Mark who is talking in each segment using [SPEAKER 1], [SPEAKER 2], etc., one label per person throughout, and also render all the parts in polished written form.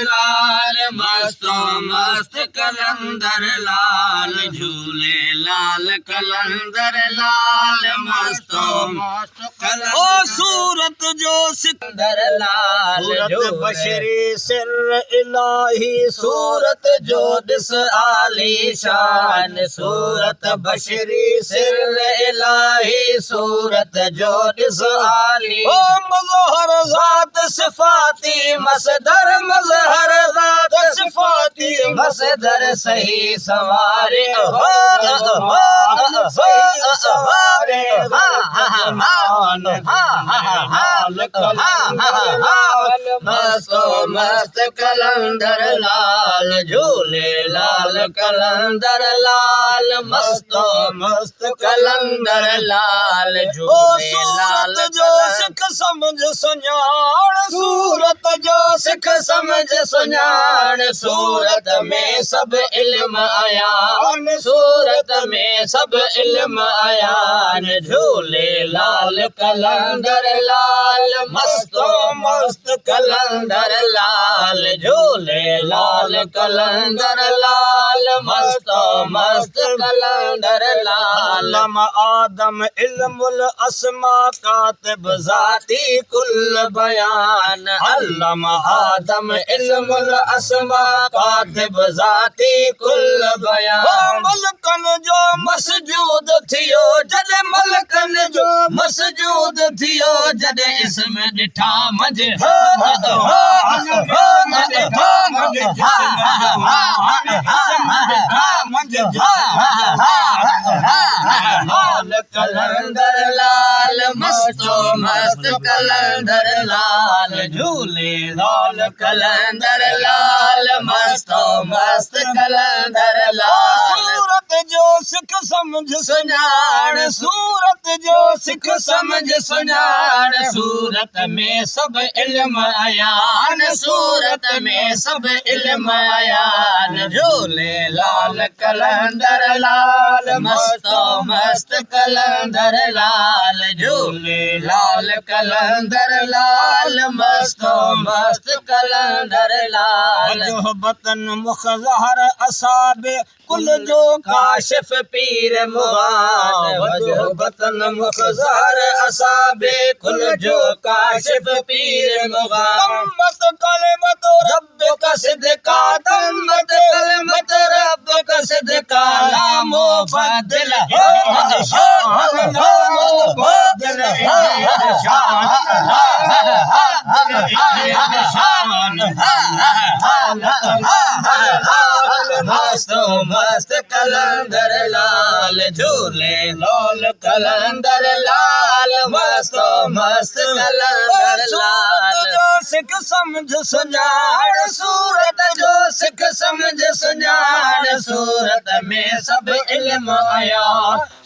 [SPEAKER 1] लाल मस्तो मस्त कलंदर लाल झूले लाल कलंदर लाल मस्तो मस्त ओ सूरत जो सिकंदर लाल सूरत बशरी सिर इलाही सूरत जो दिस आली शान सूरत बशरी सिर इलाही सूरत जो दिस आली ओ मज़हर ज़ात सिफाती मसदर मज़हर ज़ात सिफाती मसदर सही सवारे सही सवारे मस्तो मस्त कलंदर लाल झूले लाल कलंदर लाल मस्तो मस्त कलंदर लाल झूले लाल जो सिख समझ सुञाण सूरत जो सिख समझ सुञाण सूरत में सब इल्म आयान सूरत में सब इल्म आयान झूले लाल कलंदर लाल मस्तो मस्त कलंदर लाल झूले लाल कलंदर लाल मस्तो मस्त कलंदर लाल आदम इल्मुल अस्मा कातिब ज़ाती कुल बयान अल्लामा आदम इल्मुल अस्मा कातिब ज़ाती कुल बयान मलकन जो मसजूद थियो जॾहिं मलकन जो मसजूद थियो जॾहिं इसम ॾिठा मझ कलंदर लाल मस्तो मस्त कलंदर लाल झूले लाल कलंदर लाल मस्तो मस्त कलंदर लाल सूरत जो सिख समझ सुञाण सूरत जो सिख समझ सुञाण सूरत में सब इल्म आयान सूरत में सब इल्म आयान झूले लाल कलंदर लाल मस्तो मस्त कलंदर लाल झूले लाल कलंदर लाल मस्तो मस्त कलंदर लाल बतन मुखज़हर असाबे कुल जो काशिफ पीर मुगान बतन मुखज़हर असाबे कुल जो काशिफ पीर मुगान मत कलमत रब का सिद्का तम्मत कलमत रब का सिद्का ला मुबद्दिल मस्तो मस्त कलंदर लाल झूले लाल कलंदर लाल मस्तो मस्त कलंदर लाल जो सिख समझ सुञाण सूरत जो सिख समझ सुञाण सूरत में सब इल्म आया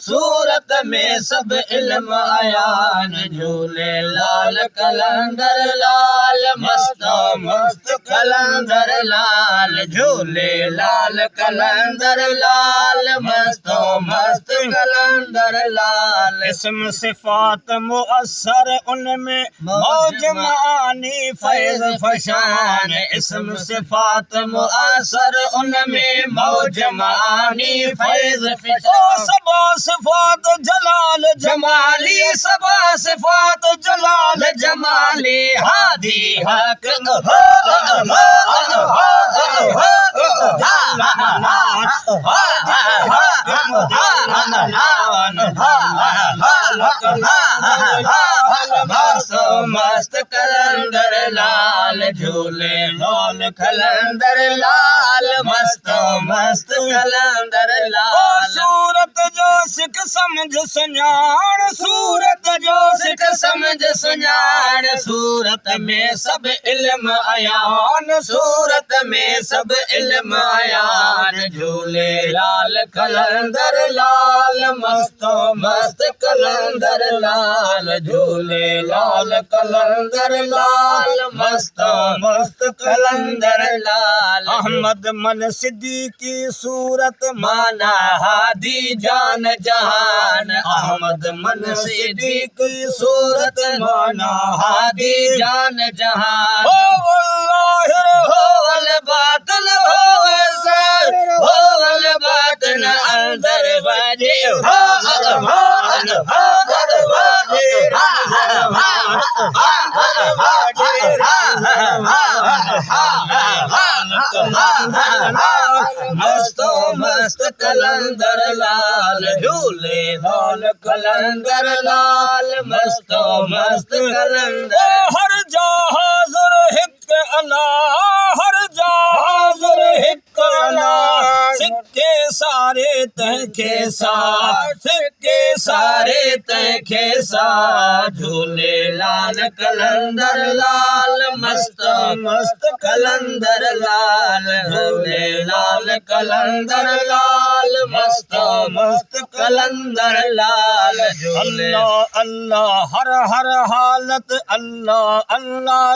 [SPEAKER 1] सूरत में सब इल्म आयान झूले लाल कलंदर लाल मस्तो मस्त कलंदर लाल झूले लाल कलंदर लाल मस्तो मस्त कलंदर लाल इसम सिफात मुअस्सर उनमें मौज मानी फैज़ फशान इसम सिफात मुअस्सर उनमें मौज मानी फैज़ फशान सबा सिफात जलाल जमाली सबा सिफात जलाल जमाली हादी हक मस्तो मस्त कलंदर लाल झूले लाल कलंदर लाल मस्तो मस्त कलंदर लाल सूरत जो सिख समझ सुञाण सूरत जो सिख समझ सुञाण सूरत में सब इल्म आयान सूरत में सब इल्म आयान झूले लाल कलंदर लाल मस्तो मस्त कलंदर लाल झूले लाल कलंदर लाल मस्तो मस्त कलंदर लाल अहमद मन सिद्दीकी सूरत माना हादी जान जहान अहमद मन सिद्दीकी सूरत माना हादी जान जहान हो मस्तो मस्त कलंदर लाल झूले लाल कलंदर लाल मस्तो मस्त कलंदर हर जहाज़ुर हिक अना हर जहाज़ुर हिक अना सिक्के सारे तंखे सा सिक्के सारे तंखे सा झूले लाल कलंदर लाल मस्त मस्त कलंदर लाल झूले लाल कलंदर लाल मस्त मस्त कलंदर लाल अल्लाह अल्लाह हर हर हालत अल्लाह अल्लाह